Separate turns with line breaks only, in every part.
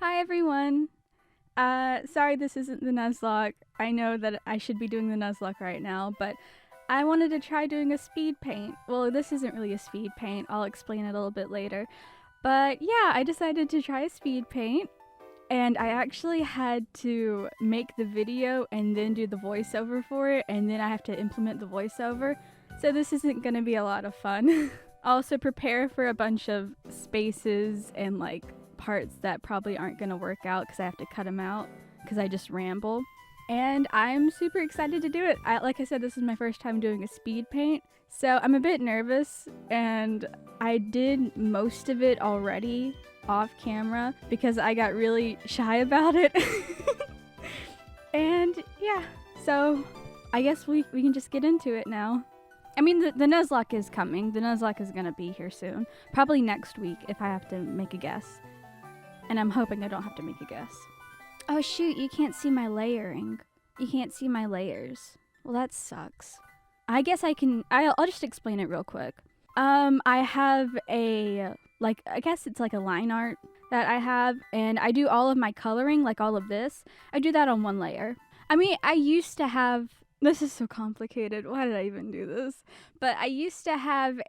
Hi everyone. Sorry this isn't the nuzlocke. I know that I should be doing the nuzlocke right now, but I wanted to try doing a speed paint. Well, this isn't really a speed paint. I'll explain it a little bit later. But yeah, I decided to try a speed paint, and I actually had to make the video and then do the voiceover for it, and then I have to implement the voiceover. So this isn't going to be a lot of fun. Also prepare for a bunch of spaces and like parts that probably aren't going to work out because I have to cut them out because I just ramble. And I'm super excited to do it. Like I said, this is my first time doing a speed paint, so I'm a bit nervous, and I did most of it already off camera because I got really shy about it. And yeah, so I guess we can just get into it now. I mean, the nuzlocke is coming. The nuzlocke is gonna be here soon. Probably next week if I have to make a guess. And I'm hoping I don't have to make a guess. Oh shoot, you can't see my layering. You can't see my layers. Well, that sucks. I guess I'll just explain it real quick. I have I guess it's like a line art that I have, and I do all of my coloring, like all of this. I do that on one layer. I mean, I used to have, this is so complicated. Why did I even do this? But I used to have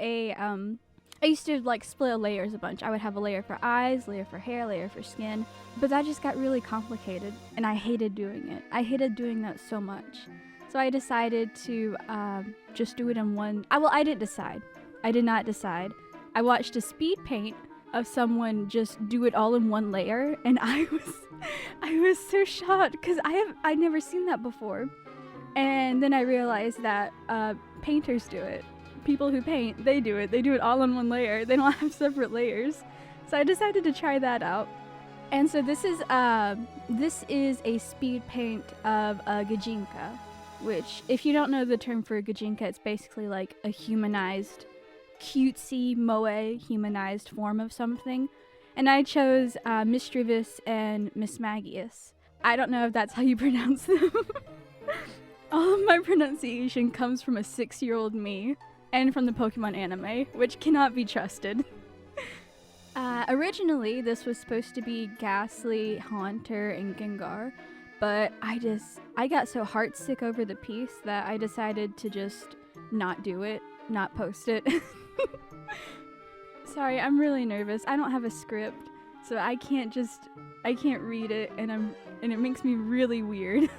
I used to like split layers a bunch. I would have a layer for eyes, layer for hair, layer for skin. But that just got really complicated, and I hated doing it. I hated doing that so much. So I decided to just do it in one. I didn't decide. I did not decide. I watched a speed paint of someone just do it all in one layer, and I was so shocked because I'd never seen that before. And then I realized that painters do it. People who paint, they do it. They do it all in one layer. They don't have separate layers. So I decided to try that out. And so this is a speed paint of a Gajinka, which, if you don't know the term for a Gajinka, it's basically like a humanized, cutesy moe humanized form of something. And I chose Misdreavus and Mismagius. I don't know if that's how you pronounce them. All of my pronunciation comes from a 6-year-old me and from the Pokemon anime, which cannot be trusted. Originally, this was supposed to be Ghastly, Haunter, and Gengar, but I got so heartsick over the piece that I decided to just not do it, not post it. Sorry, I'm really nervous. I don't have a script, so I can't read it, and it makes me really weird.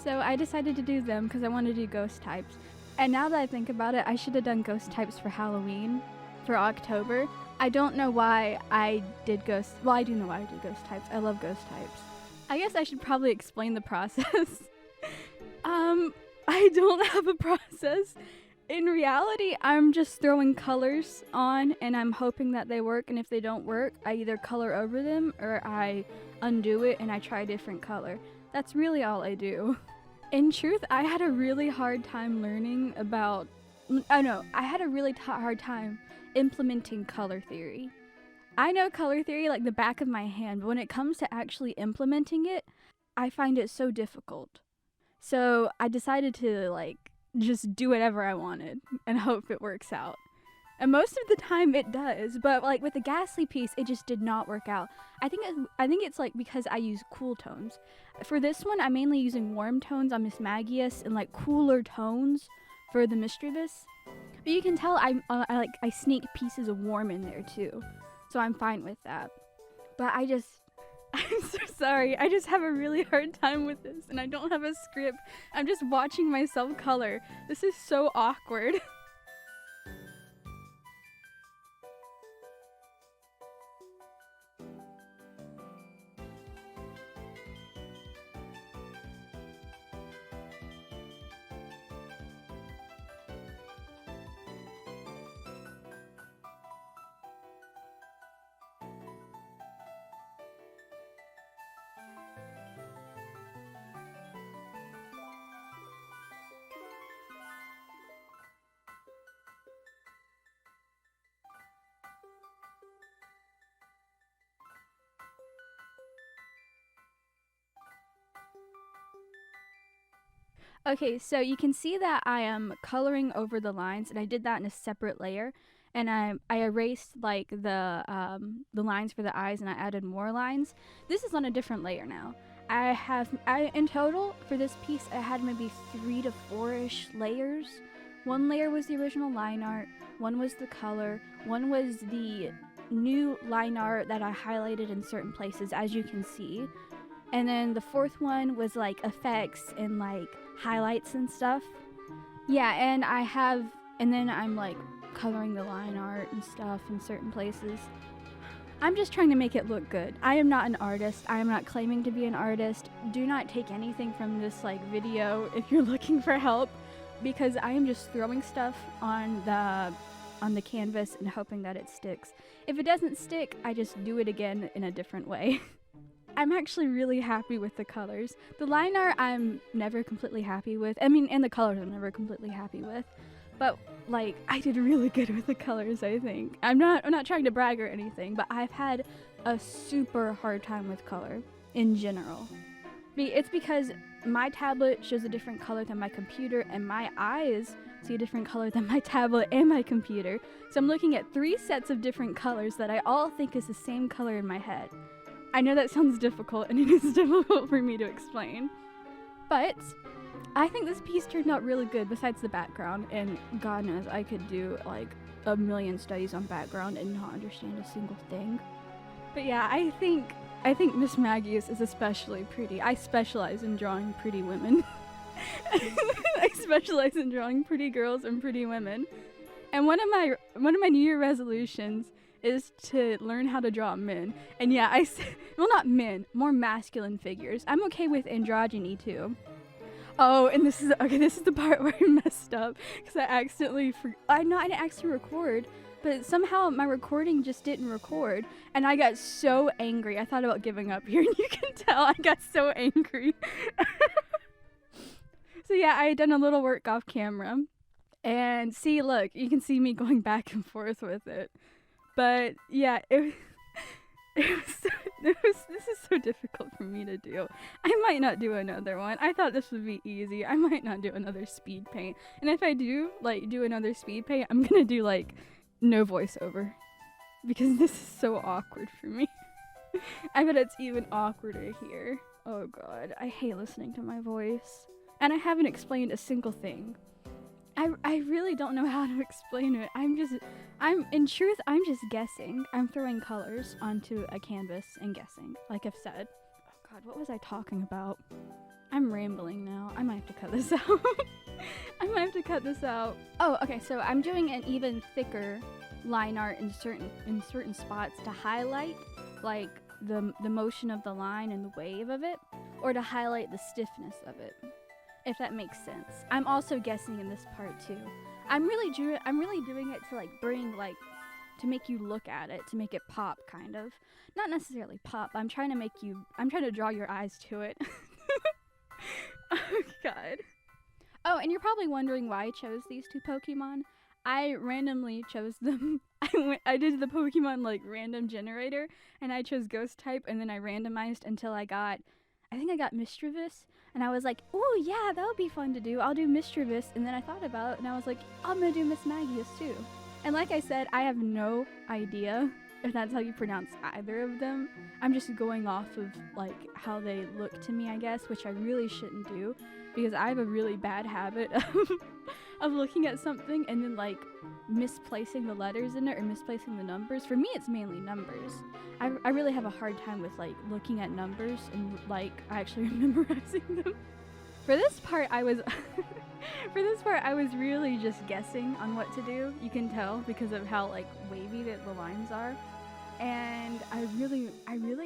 So I decided to do them because I wanted to do ghost types. And now that I think about it, I should have done ghost types for Halloween, for October. I don't know why I did ghost. Well, I do know why I did ghost types. I love ghost types. I guess I should probably explain the process. I don't have a process. In reality, I'm just throwing colors on and I'm hoping that they work, and if they don't work, I either color over them or I undo it and I try a different color. That's really all I do. In truth, I had a really hard time learning about... I had a really hard time implementing color theory. I know color theory like the back of my hand, but when it comes to actually implementing it, I find it so difficult. So I decided to just do whatever I wanted and hope it works out. And most of the time it does, but like with the Ghastly piece, it just did not work out. I think it's like because I use cool tones. For this one, I'm mainly using warm tones on Mismagius and like cooler tones for the Misdreavus. But you can tell I sneak pieces of warm in there too, so I'm fine with that. But I'm so sorry. I just have a really hard time with this, and I don't have a script. I'm just watching myself color. This is so awkward. Okay, so you can see that I am coloring over the lines, and I did that in a separate layer. and I erased like the lines for the eyes, and I added more lines. This is on a different layer now. I in total for this piece I had maybe 3 to 4-ish layers. One layer was the original line art, one was the color, one was the new line art that I highlighted in certain places, as you can see. And then the 4th one was like effects and like highlights and stuff. Yeah, and then I'm like coloring the line art and stuff in certain places. I'm just trying to make it look good. I am not an artist. I am not claiming to be an artist. Do not take anything from this like video if you're looking for help, because I am just throwing stuff on the canvas and hoping that it sticks. If it doesn't stick, I just do it again in a different way. I'm actually really happy with the colors. The line art I'm never completely happy with. I mean, and the colors I'm never completely happy with. But like, I did really good with the colors, I think. I'm not trying to brag or anything, but I've had a super hard time with color in general. It's because my tablet shows a different color than my computer, and my eyes see a different color than my tablet and my computer. So I'm looking at 3 sets of different colors that I all think is the same color in my head. I know that sounds difficult, and it is difficult for me to explain. But I think this piece turned out really good besides the background, and God knows I could do like a million studies on background and not understand a single thing. But yeah, I think Mismagius is especially pretty. I specialize in drawing pretty women. I specialize in drawing pretty girls and pretty women. And one of my New Year resolutions is to learn how to draw men. And yeah, well, not men, more masculine figures. I'm okay with androgyny too. Oh, and this is the part where I messed up, because I didn't actually record, but somehow my recording just didn't record, and I got so angry. I thought about giving up here, and you can tell I got so angry. So yeah, I had done a little work off camera, and see, look, you can see me going back and forth with it. But yeah, this is so difficult for me to do. I might not do another one. I thought this would be easy. I might not do another speed paint. And if I do another speed paint, I'm gonna do like no voiceover, because this is so awkward for me. I bet it's even awkwarder here. Oh god, I hate listening to my voice. And I haven't explained a single thing. I really don't know how to explain it. In truth, I'm just guessing. I'm throwing colors onto a canvas and guessing, like I've said. Oh god, what was I talking about? I'm rambling now. I might have to cut this out. I might have to cut this out. Oh, okay, so I'm doing an even thicker line art in certain spots to highlight, like, the motion of the line and the wave of it, or to highlight the stiffness of it, if that makes sense. I'm also guessing in this part too. I'm really doing it to like bring, like, to make you look at it, to make it pop, kind of. Not necessarily pop. I'm trying to draw your eyes to it. Oh god. Oh, and you're probably wondering why I chose these 2 Pokemon. I randomly chose them. I did the Pokemon like random generator, and I chose Ghost type, and then I randomized until I got Misdreavus, and I was like, oh yeah, that would be fun to do. I'll do Misdreavus, and then I thought about it, and I was like, I'm gonna do Mismagius too. And like I said, I have no idea if that's how you pronounce either of them. I'm just going off of like how they look to me, I guess, which I really shouldn't do, because I have a really bad habit of looking at something and then like misplacing the letters in it or misplacing the numbers. For me, it's mainly numbers. I really have a hard time with like looking at numbers and like actually memorizing them. For this part, I was really just guessing on what to do. You can tell because of how like wavy the lines are, and I really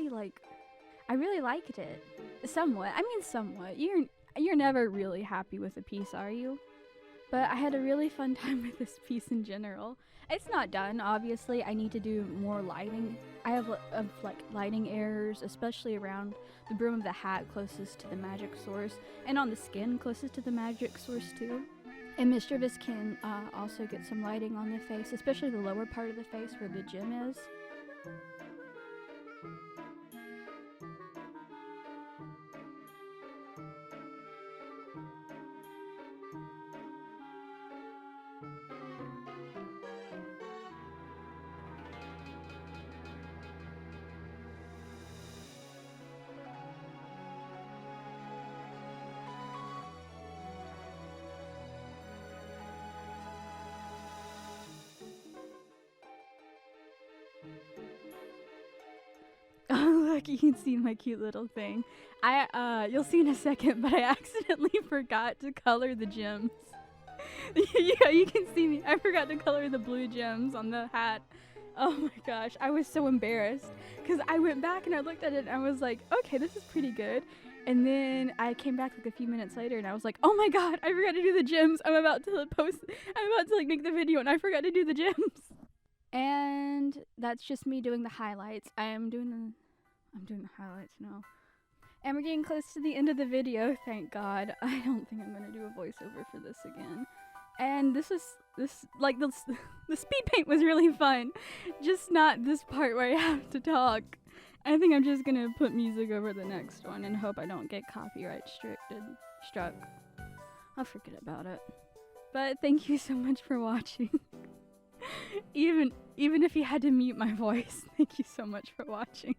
liked it. Somewhat. I mean, somewhat. You're never really happy with a piece, are you? But I had a really fun time with this piece in general. It's not done, obviously. I need to do more lighting. I have like lighting errors, especially around the brim of the hat closest to the magic source, and on the skin closest to the magic source too. And Misdreavus can also get some lighting on the face, especially the lower part of the face where the gem is. you can see my cute little thing. You'll see in a second, but I accidentally forgot to color the gems. Yeah, you can see me. I forgot to color the blue gems on the hat. Oh my gosh, I was so embarrassed because I went back and I looked at it and I was like, okay, this is pretty good. And then I came back like a few minutes later and I was like, oh my god, I forgot to do the gems. I'm about to like make the video and I forgot to do the gems. And that's just me doing the highlights. I'm doing the highlights now. And we're getting close to the end of the video, thank God. I don't think I'm gonna do a voiceover for this again. And the speed paint was really fun. Just not this part where I have to talk. I think I'm just gonna put music over the next one and hope I don't get copyright struck. I'll forget about it. But thank you so much for watching. Even if you had to mute my voice, thank you so much for watching.